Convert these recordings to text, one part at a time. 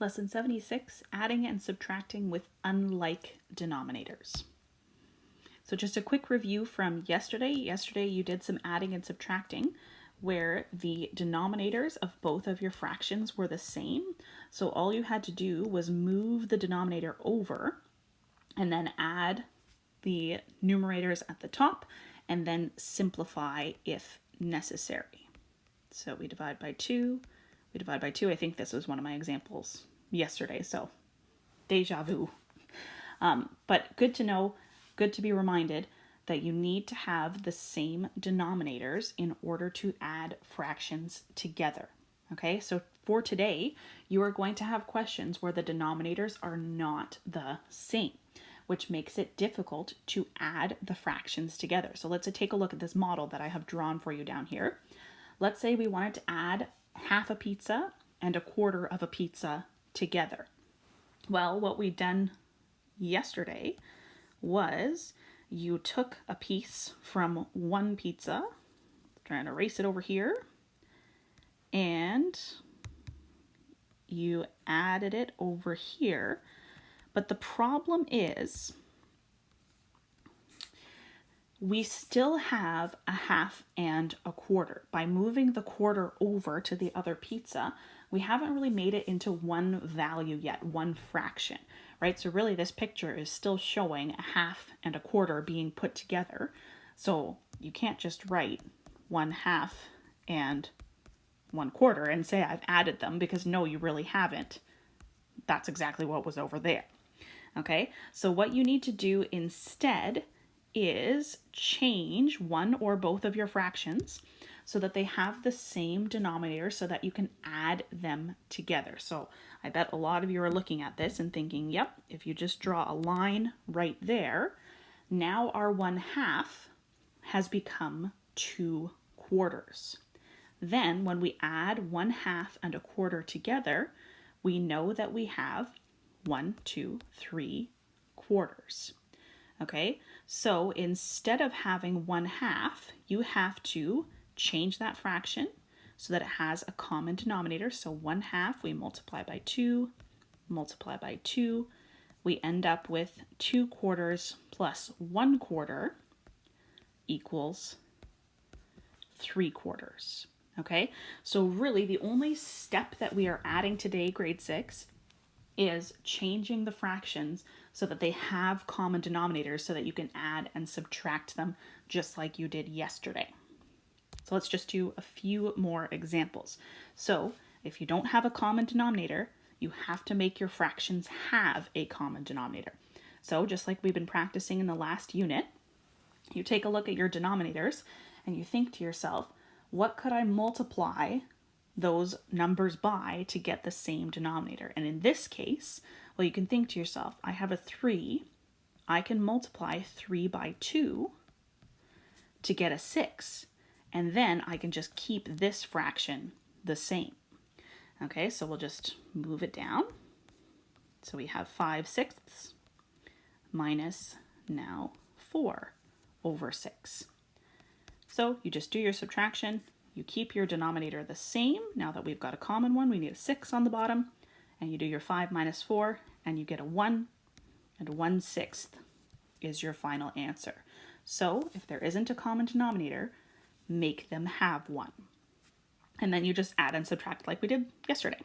Lesson 76, adding and subtracting with unlike denominators. So just a quick review from yesterday. Yesterday you did some adding and subtracting where the denominators of both of your fractions were the same. So all you had to do was move the denominator over and then add the numerators at the top and then simplify if necessary. So we divide by 2, we divide by 2. I think this was one of my examples yesterday, so deja vu. But good to know, good to be reminded that you need to have the same denominators in order to add fractions together. Okay, so for today, you are going to have questions where the denominators are not the same, which makes it difficult to add the fractions together. So let's take a look at this model that I have drawn for you down here. Let's say we wanted to add half a pizza and a quarter of a pizza together. Well, what we done yesterday was you took a piece from one pizza, trying to erase it over here, and you added it over here. But the problem is we still have a half and a quarter. By moving the quarter over to the other pizza, we haven't really made it into one value yet, one fraction, right? So really this picture is still showing a half and a quarter being put together. So you can't just write 1/2 and 1/4 and say I've added them, because no, you really haven't. That's exactly what was over there. Okay, so what you need to do instead is change one or both of your fractions so that they have the same denominator so that you can add them together. So I bet a lot of you are looking at this and thinking, yep, if you just draw a line right there, now our 1/2 has become 2/4. Then when we add 1/2 and a quarter together, we know that we have 1, 2, 3 quarters. Okay, so instead of having 1/2, you have to change that fraction so that it has a common denominator. So 1/2 we multiply by 2, multiply by 2. We end up with 2/4 plus 1/4 equals 3/4. Okay, so really the only step that we are adding today, grade 6, is changing the fractions so that they have common denominators so that you can add and subtract them just like you did yesterday. So let's just do a few more examples. So if you don't have a common denominator, you have to make your fractions have a common denominator. So just like we've been practicing in the last unit, you take a look at your denominators and you think to yourself, what could I multiply those numbers by to get the same denominator? And in this case, well, you can think to yourself, I have a 3. I can multiply 3 by 2 to get a 6. And then I can just keep this fraction the same. Okay, so we'll just move it down. So we have 5/6 minus now 4/6. So you just do your subtraction. You keep your denominator the same. Now that we've got a common one, we need a 6 on the bottom. And you do your 5 minus 4, and you get a 1. And 1/6 is your final answer. So if there isn't a common denominator, make them have one. And then you just add and subtract like we did yesterday.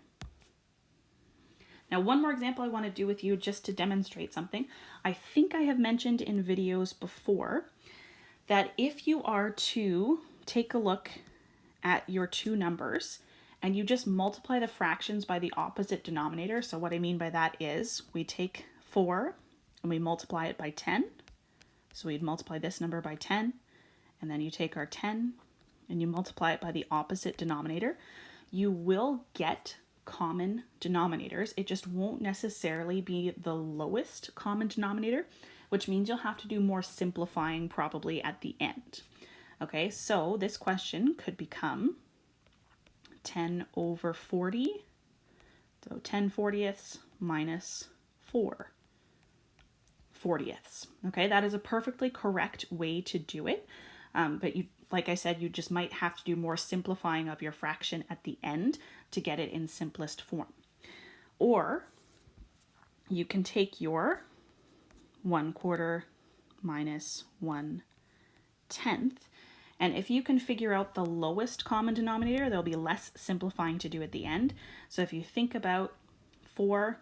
Now, one more example I want to do with you just to demonstrate something. I think I have mentioned in videos before that if you are to take a look at your two numbers and you just multiply the fractions by the opposite denominator. So what I mean by that is we take 4 and we multiply it by 10. So we'd multiply this number by 10, and then you take our 10 and you multiply it by the opposite denominator. You will get common denominators. It just won't necessarily be the lowest common denominator, which means you'll have to do more simplifying probably at the end. Okay, so this question could become 10/40. So 10/40 minus 4/40. Okay, that is a perfectly correct way to do it. But you, like I said, you just might have to do more simplifying of your fraction at the end to get it in simplest form. Or you can take your 1/4 minus 1/10. And if you can figure out the lowest common denominator, there'll be less simplifying to do at the end. So if you think about 4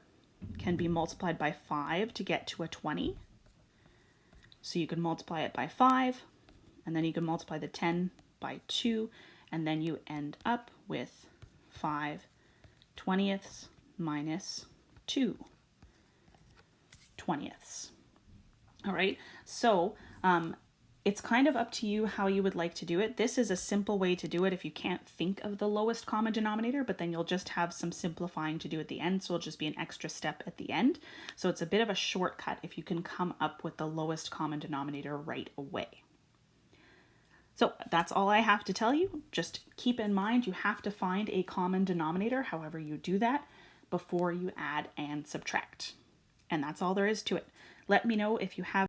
can be multiplied by 5 to get to a 20. So you can multiply it by 5, and then you can multiply the 10 by 2, and then you end up with 5/20 minus 2/20. All right, so it's kind of up to you how you would like to do it. This is a simple way to do it if you can't think of the lowest common denominator, but then you'll just have some simplifying to do at the end, so it'll just be an extra step at the end. So it's a bit of a shortcut if you can come up with the lowest common denominator right away. So that's all I have to tell you. Just keep in mind you have to find a common denominator, however you do that, before you add and subtract. And that's all there is to it. Let me know if you have